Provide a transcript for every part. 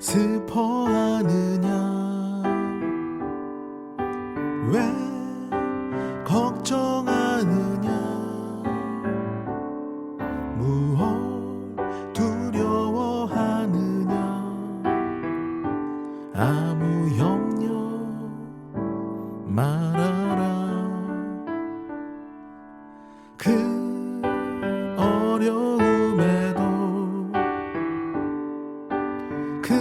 슬퍼하느냐 왜 걱정하느냐 무엇 두려워하느냐 아무 염려 말아라 그 어려움에도 그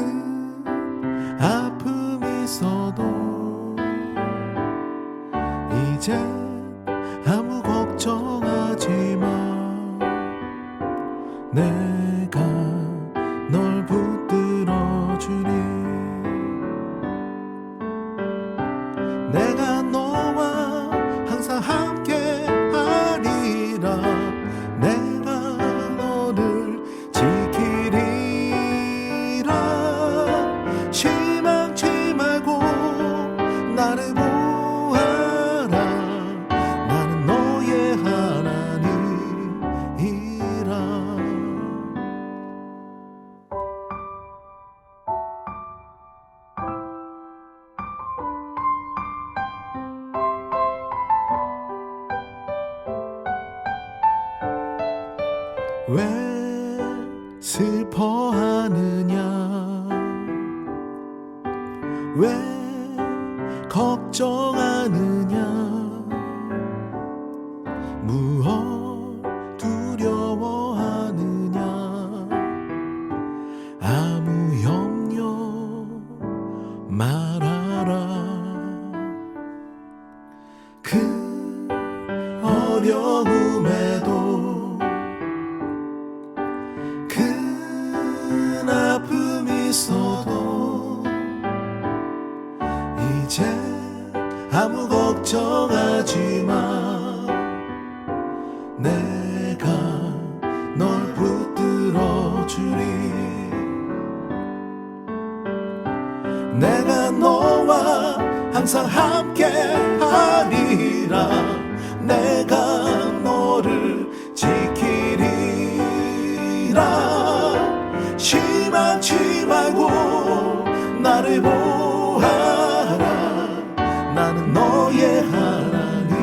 아픔이 있어도 이제 아무 걱정하지 마 내가 널 붙들어 주리 내가 너와 항상 함께 하리라 내가 너를 지키리라 실망치 말고 나를 보아라 나는 너의 하나님이라 왜 슬퍼하느냐 왜 걱정하느냐 무엇 두려워하느냐 아무 염려 말아라 그 어려움에도 큰 아픔이 있어도 이제 아무 걱정하지 마 내가 널 붙들어 주리 내가 너와 항상 함께 하리라 내가 너를 지키리라 실망치 말고 나를 보아라 나는 너의 하나님이라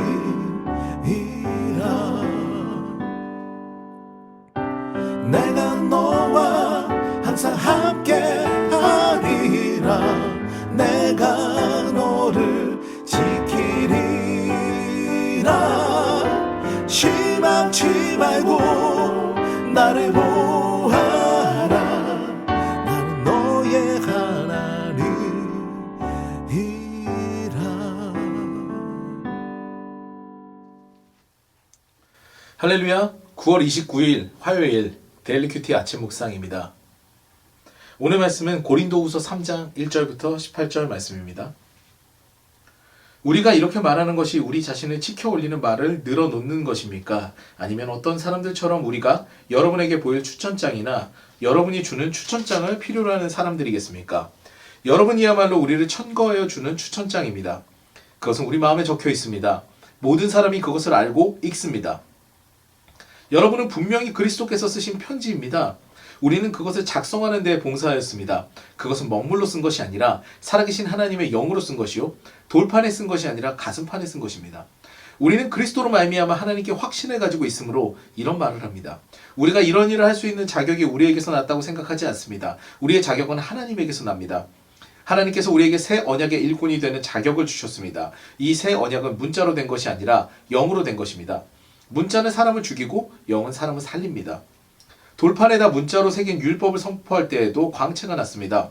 내가 너와 항상 함께 하리라 내가 너를 지키리라 실망치 말고 나를 보아라 나는 너의 하나님이라 할렐루야. 9월 29일 화요일 데일리 큐티 아침 묵상입니다. 오늘 말씀은 고린도후서 3장 1절부터 18절 말씀입니다. 우리가 이렇게 말하는 것이 우리 자신을 지켜 올리는 말을 늘어놓는 것입니까? 아니면 어떤 사람들처럼 우리가 여러분에게 보일 추천장이나 여러분이 주는 추천장을 필요로 하는 사람들이겠습니까? 여러분이야말로 우리를 천거하여 주는 추천장입니다. 그것은 우리 마음에 적혀 있습니다. 모든 사람이 그것을 알고 읽습니다. 여러분은 분명히 그리스도께서 쓰신 편지입니다. 우리는 그것을 작성하는 데 봉사하였습니다. 그것은 먹물로 쓴 것이 아니라 살아계신 하나님의 영으로 쓴 것이요 돌판에 쓴 것이 아니라 가슴판에 쓴 것입니다. 우리는 그리스도로 말미암아 하나님께 확신을 가지고 있으므로 이런 말을 합니다. 우리가 이런 일을 할 수 있는 자격이 우리에게서 났다고 생각하지 않습니다. 우리의 자격은 하나님에게서 납니다. 하나님께서 우리에게 새 언약의 일꾼이 되는 자격을 주셨습니다. 이 새 언약은 문자로 된 것이 아니라 영으로 된 것입니다. 문자는 사람을 죽이고 영은 사람을 살립니다. 돌판에다 문자로 새긴 율법을 선포할 때에도 광채가 났습니다.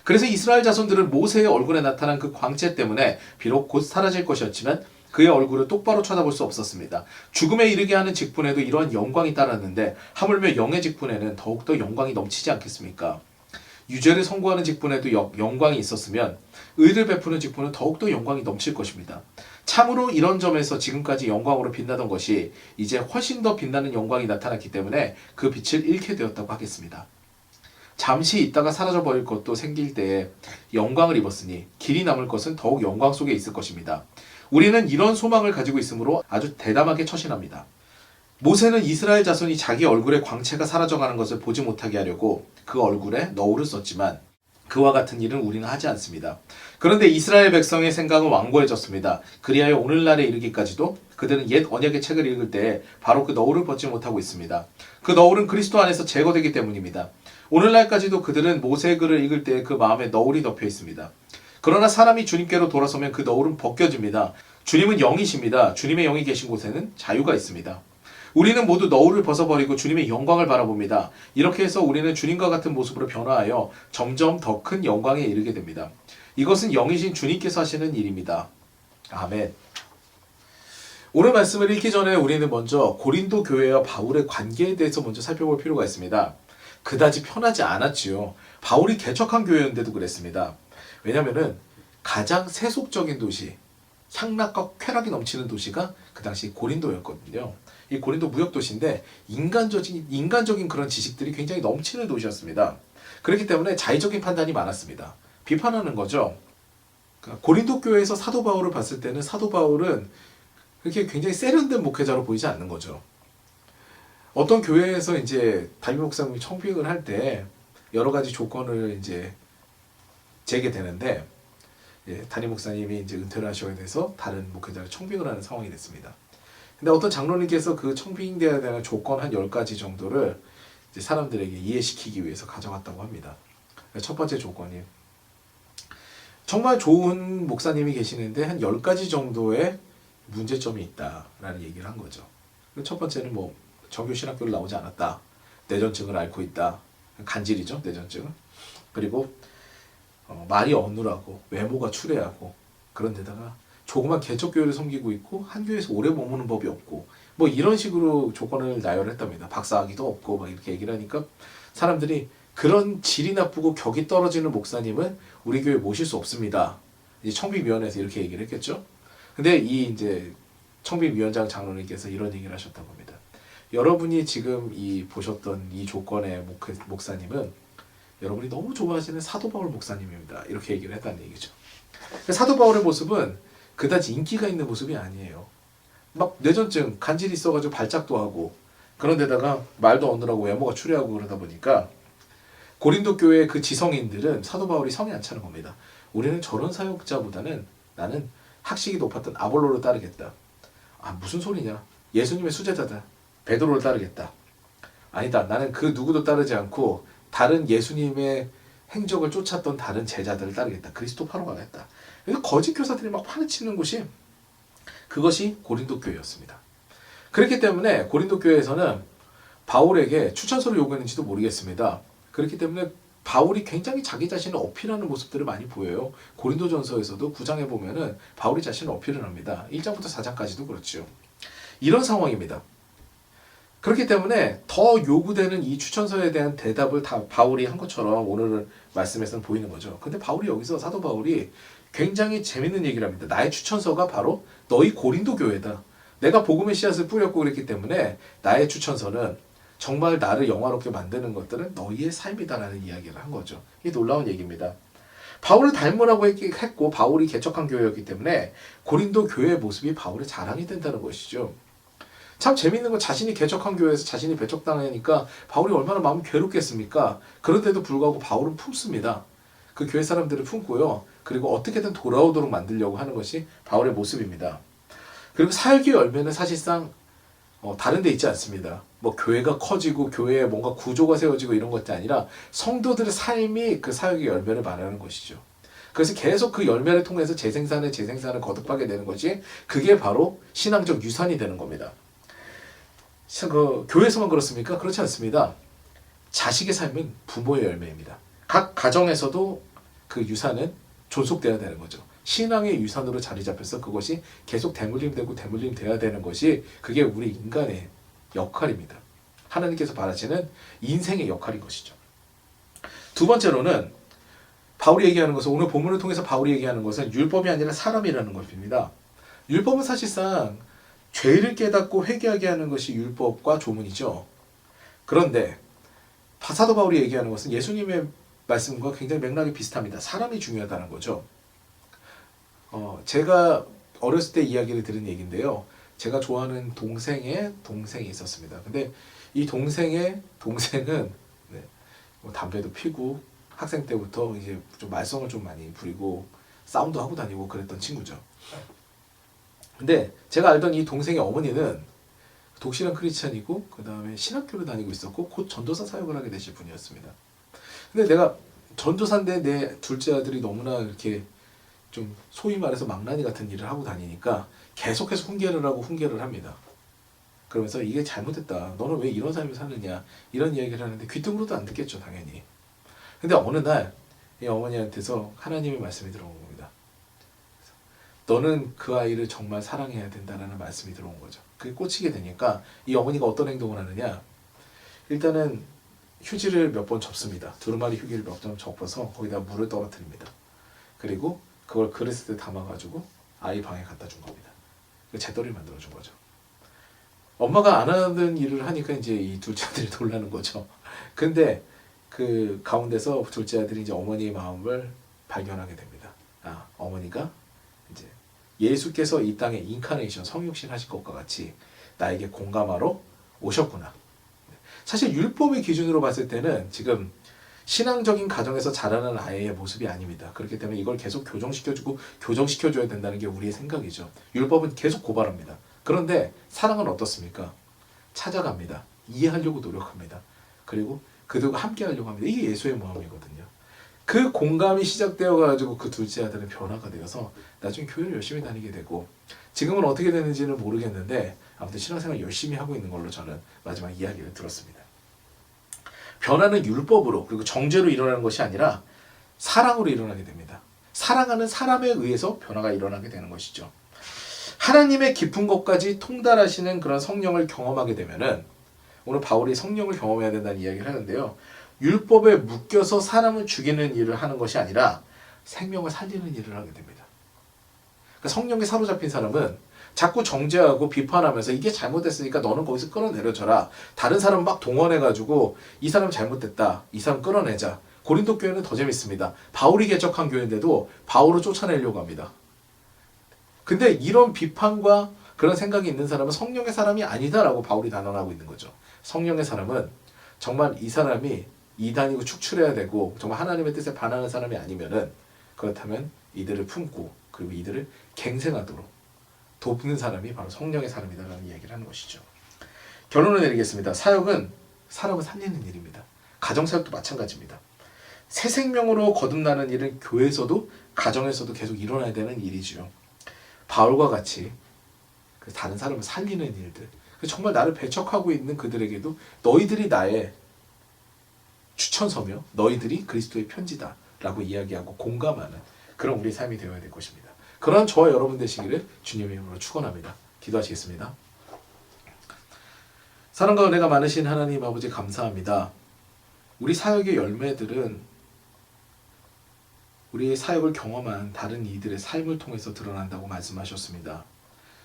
그래서 이스라엘 자손들은 모세의 얼굴에 나타난 그 광채 때문에 비록 곧 사라질 것이었지만 그의 얼굴을 똑바로 쳐다볼 수 없었습니다. 죽음에 이르게 하는 직분에도 이러한 영광이 따랐는데 하물며 영의 직분에는 더욱더 영광이 넘치지 않겠습니까? 유죄를 선고하는 직분에도 영광이 있었으면 의를 베푸는 직분은 더욱더 영광이 넘칠 것입니다. 참으로 이런 점에서 지금까지 영광으로 빛나던 것이 이제 훨씬 더 빛나는 영광이 나타났기 때문에 그 빛을 잃게 되었다고 하겠습니다. 잠시 있다가 사라져버릴 것도 생길 때에 영광을 입었으니 길이 남을 것은 더욱 영광 속에 있을 것입니다. 우리는 이런 소망을 가지고 있으므로 아주 대담하게 처신합니다. 모세는 이스라엘 자손이 자기 얼굴의 광채가 사라져가는 것을 보지 못하게 하려고 그 얼굴에 너울을 썼지만 그와 같은 일은 우리는 하지 않습니다. 그런데 이스라엘 백성의 생각은 완고해졌습니다. 그리하여 오늘날에 이르기까지도 그들은 옛 언약의 책을 읽을 때 바로 그 너울을 벗지 못하고 있습니다. 그 너울은 그리스도 안에서 제거되기 때문입니다. 오늘날까지도 그들은 모세의 글을 읽을 때 그 마음에 너울이 덮여 있습니다. 그러나 사람이 주님께로 돌아서면 그 너울은 벗겨집니다. 주님은 영이십니다. 주님의 영이 계신 곳에는 자유가 있습니다. 우리는 모두 너울을 벗어버리고 주님의 영광을 바라봅니다. 이렇게 해서 우리는 주님과 같은 모습으로 변화하여 점점 더 큰 영광에 이르게 됩니다. 이것은 영이신 주님께서 하시는 일입니다. 아멘. 오늘 말씀을 읽기 전에 우리는 먼저 고린도 교회와 바울의 관계에 대해서 먼저 살펴볼 필요가 있습니다. 그다지 편하지 않았지요. 바울이 개척한 교회였는데도 그랬습니다. 왜냐하면 가장 세속적인 도시, 향락과 쾌락이 넘치는 도시가 그 당시 고린도였거든요. 이 고린도 무역도시인데 인간적인 그런 지식들이 굉장히 넘치는 도시였습니다. 그렇기 때문에 자의적인 판단이 많았습니다. 비판하는 거죠. 그러니까 고린도 교회에서 사도 바울을 봤을 때는 사도 바울은 그렇게 굉장히 세련된 목회자로 보이지 않는 거죠. 어떤 교회에서 이제 담임 목사님이 청빙을 할 때 여러 가지 조건을 이제 제기되는데 담임 목사님이 이제 은퇴를 하셔야 돼서 다른 목회자를 청빙을 하는 상황이 됐습니다. 근데 어떤 장로님께서 그 청빙되어야 되는 조건 한 10가지 정도를 이제 사람들에게 이해시키기 위해서 가져갔다고 합니다. 첫 번째 조건이 정말 좋은 목사님이 계시는데 한 10가지 정도의 문제점이 있다라는 얘기를 한 거죠. 첫 번째는 뭐 정규 신학교를 나오지 않았다. 뇌전증을 앓고 있다. 간질이죠. 뇌전증은. 그리고 말이 어눌하고 외모가 추레하고 그런데다가 조그만 개척교회를 섬기고 있고 한 교회에서 오래 머무는 법이 없고 뭐 이런 식으로 조건을 나열했답니다. 박사학위도 없고 막 이렇게 얘기를 하니까 사람들이 그런 질이 나쁘고 격이 떨어지는 목사님은 우리 교회에 모실 수 없습니다. 이제 청빙위원회에서 이렇게 얘기를 했겠죠. 근데 이 이제 청빙위원장 장로님께서 이런 얘기를 하셨다고 합니다. 여러분이 지금 이 보셨던 이 조건의 목사님은 여러분이 너무 좋아하시는 사도 바울 목사님입니다. 이렇게 얘기를 했다는 얘기죠. 사도 바울의 모습은 그다지 인기가 있는 모습이 아니에요. 막 뇌전증, 간질이 있어가지고 발작도 하고 그런데다가 말도 어눌하고 외모가 추레하고 그러다 보니까 고린도 교회의 그 지성인들은 사도 바울이 성에 안 차는 겁니다. 우리는 저런 사역자보다는 나는 학식이 높았던 아볼로를 따르겠다. 아 무슨 소리냐. 예수님의 수제자다. 베드로를 따르겠다. 아니다. 나는 그 누구도 따르지 않고 다른 예수님의 행적을 쫓았던 다른 제자들을 따르겠다. 그리스도파로 가겠다. 그래서 거짓 교사들이 막 파헤치는 곳이 그것이 고린도 교회였습니다. 그렇기 때문에 고린도 교회에서는 바울에게 추천서를 요구했는지도 모르겠습니다. 그렇기 때문에 바울이 굉장히 자기 자신을 어필하는 모습들을 많이 보여요. 고린도전서에서도 9장에 보면은 바울이 자신을 어필을 합니다. 1장부터 4장까지도 그렇죠. 이런 상황입니다. 그렇기 때문에 더 요구되는 이 추천서에 대한 대답을 다 바울이 한 것처럼 오늘 말씀에서는 보이는 거죠. 근데 바울이 여기서 사도 바울이 굉장히 재밌는 얘기를 합니다. 나의 추천서가 바로 너희 고린도 교회다. 내가 복음의 씨앗을 뿌렸고 그랬기 때문에 나의 추천서는 정말 나를 영화롭게 만드는 것들은 너희의 삶이다라는 이야기를 한 거죠. 이게 놀라운 얘기입니다. 바울을 닮으라고 했고 바울이 개척한 교회였기 때문에 고린도 교회의 모습이 바울의 자랑이 된다는 것이죠. 참 재밌는 건 자신이 개척한 교회에서 자신이 배척당하니까 바울이 얼마나 마음이 괴롭겠습니까? 그런데도 불구하고 바울은 품습니다. 그 교회 사람들을 품고요. 그리고 어떻게든 돌아오도록 만들려고 하는 것이 바울의 모습입니다. 그리고 사역의 열매는 사실상 다른 데 있지 않습니다. 뭐 교회가 커지고 교회에 뭔가 구조가 세워지고 이런 것이 아니라 성도들의 삶이 그 사역의 열매를 말하는 것이죠. 그래서 계속 그 열매를 통해서 재생산을 거듭하게 되는 것이 그게 바로 신앙적 유산이 되는 겁니다. 그 교회에서만 그렇습니까? 그렇지 않습니다. 자식의 삶은 부모의 열매입니다. 각 가정에서도 그 유산은 존속돼야 되는 거죠. 신앙의 유산으로 자리 잡혀서 그것이 계속 대물림 돼야 되는 것이 그게 우리 인간의 역할입니다. 하나님께서 바라시는 인생의 역할인 것이죠. 두 번째로는 바울이 얘기하는 것은 오늘 본문을 통해서 바울이 얘기하는 것은 율법이 아니라 사람이라는 것입니다. 율법은 사실상 죄를 깨닫고 회개하게 하는 것이 율법과 조문이죠. 그런데 사도 바울이 얘기하는 것은 예수님의 말씀과 굉장히 맥락이 비슷합니다. 사람이 중요하다는 거죠. 제가 어렸을 때 이야기를 들은 얘기인데요. 제가 좋아하는 동생의 동생이 있었습니다. 근데 이 동생의 동생은 네, 뭐 담배도 피고 학생 때부터 이제 좀 말썽을 좀 많이 부리고 싸움도 하고 다니고 그랬던 친구죠. 근데 제가 알던 이 동생의 어머니는 독실한 크리스찬이고 그 다음에 신학교를 다니고 있었고 곧 전도사 사역을 하게 되실 분이었습니다. 근데 내가 전도사인데 내 둘째 아들이 너무나 이렇게 좀 소위 말해서 망나니 같은 일을 하고 다니니까 계속해서 훈계를 하고 훈계를 합니다. 그러면서 이게 잘못됐다. 너는 왜 이런 삶을 사느냐. 이런 이야기를 하는데 귀등으로도 안 듣겠죠, 당연히. 근데 어느 날 이 어머니한테서 하나님의 말씀이 들어온 겁니다. 너는 그 아이를 정말 사랑해야 된다라는 말씀이 들어온 거죠. 그게 꽂히게 되니까 이 어머니가 어떤 행동을 하느냐. 일단은 휴지를 몇 번 접습니다. 두루마리 휴지를 몇 번 접어서 거기다 물을 떨어뜨립니다. 그리고 그걸 그릇에 담아가지고 아이 방에 갖다 준 겁니다. 재떨이를 만들어준 거죠. 엄마가 안 하는 일을 하니까 이제 이 둘째 아들이 놀라는 거죠. 근데 그 가운데서 둘째 아들이 이제 어머니의 마음을 발견하게 됩니다. 아, 어머니가 이제 예수께서 이 땅에 인카네이션 성육신 하실 것과 같이 나에게 공감하러 오셨구나. 사실 율법의 기준으로 봤을 때는 지금 신앙적인 가정에서 자라는 아이의 모습이 아닙니다. 그렇기 때문에 이걸 계속 교정시켜주고 교정시켜줘야 된다는 게 우리의 생각이죠. 율법은 계속 고발합니다. 그런데 사랑은 어떻습니까? 찾아갑니다. 이해하려고 노력합니다. 그리고 그들과 함께 하려고 합니다. 이게 예수의 마음이거든요. 그 공감이 시작되어 가지고 그 둘째 아들은 변화가 되어서 나중에 교회를 열심히 다니게 되고 지금은 어떻게 되는지는 모르겠는데 아무튼 신앙생활 열심히 하고 있는 걸로 저는 마지막 이야기를 들었습니다. 변화는 율법으로 그리고 정죄로 일어나는 것이 아니라 사랑으로 일어나게 됩니다. 사랑하는 사람에 의해서 변화가 일어나게 되는 것이죠. 하나님의 깊은 것까지 통달하시는 그런 성령을 경험하게 되면은 오늘 바울이 성령을 경험해야 된다는 이야기를 하는데요. 율법에 묶여서 사람을 죽이는 일을 하는 것이 아니라 생명을 살리는 일을 하게 됩니다. 그러니까 성령에 사로잡힌 사람은 자꾸 정죄하고 비판하면서 이게 잘못됐으니까 너는 거기서 끌어내려줘라. 다른 사람 막 동원해가지고 이 사람 잘못됐다. 이 사람 끌어내자. 고린도 교회는 더 재밌습니다. 바울이 개척한 교회인데도 바울을 쫓아내려고 합니다. 근데 이런 비판과 그런 생각이 있는 사람은 성령의 사람이 아니다라고 바울이 단언하고 있는 거죠. 성령의 사람은 정말 이 사람이 이단이고 축출해야 되고 정말 하나님의 뜻에 반하는 사람이 아니면은 그렇다면 이들을 품고 그리고 이들을 갱생하도록 돕는 사람이 바로 성령의 사람이다라는 이야기를 하는 것이죠. 결론을 내리겠습니다. 사역은 사람을 살리는 일입니다. 가정사역도 마찬가지입니다. 새 생명으로 거듭나는 일은 교회에서도 가정에서도 계속 일어나야 되는 일이죠. 바울과 같이 다른 사람을 살리는 일들, 정말 나를 배척하고 있는 그들에게도 너희들이 나의 추천서며 너희들이 그리스도의 편지다 라고 이야기하고 공감하는 그런 우리의 삶이 되어야 될 것입니다. 그런 저와 여러분 되시기를 주님의 이름으로 축원합니다. 기도하시겠습니다. 사랑과 은혜가 많으신 하나님 아버지 감사합니다. 우리 사역의 열매들은 우리의 사역을 경험한 다른 이들의 삶을 통해서 드러난다고 말씀하셨습니다.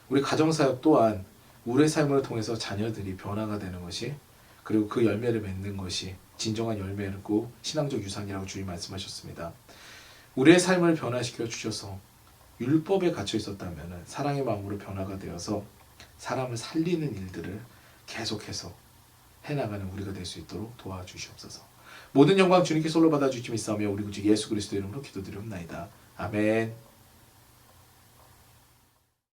우리 가정사역 또한 우리의 삶을 통해서 자녀들이 변화가 되는 것이 그리고 그 열매를 맺는 것이 진정한 열매고 신앙적 유산이라고 주님 말씀하셨습니다. 우리의 삶을 변화시켜 주셔서 율법에 갇혀 있었다면 사랑의 마음으로 변화가 되어서 사람을 살리는 일들을 계속해서 해나가는 우리가 될 수 있도록 도와주시옵소서. 모든 영광 주님께 솔로 받아주시기 믿사오며 우리 구주 예수 그리스도 이름으로 기도드리옵나이다. 아멘.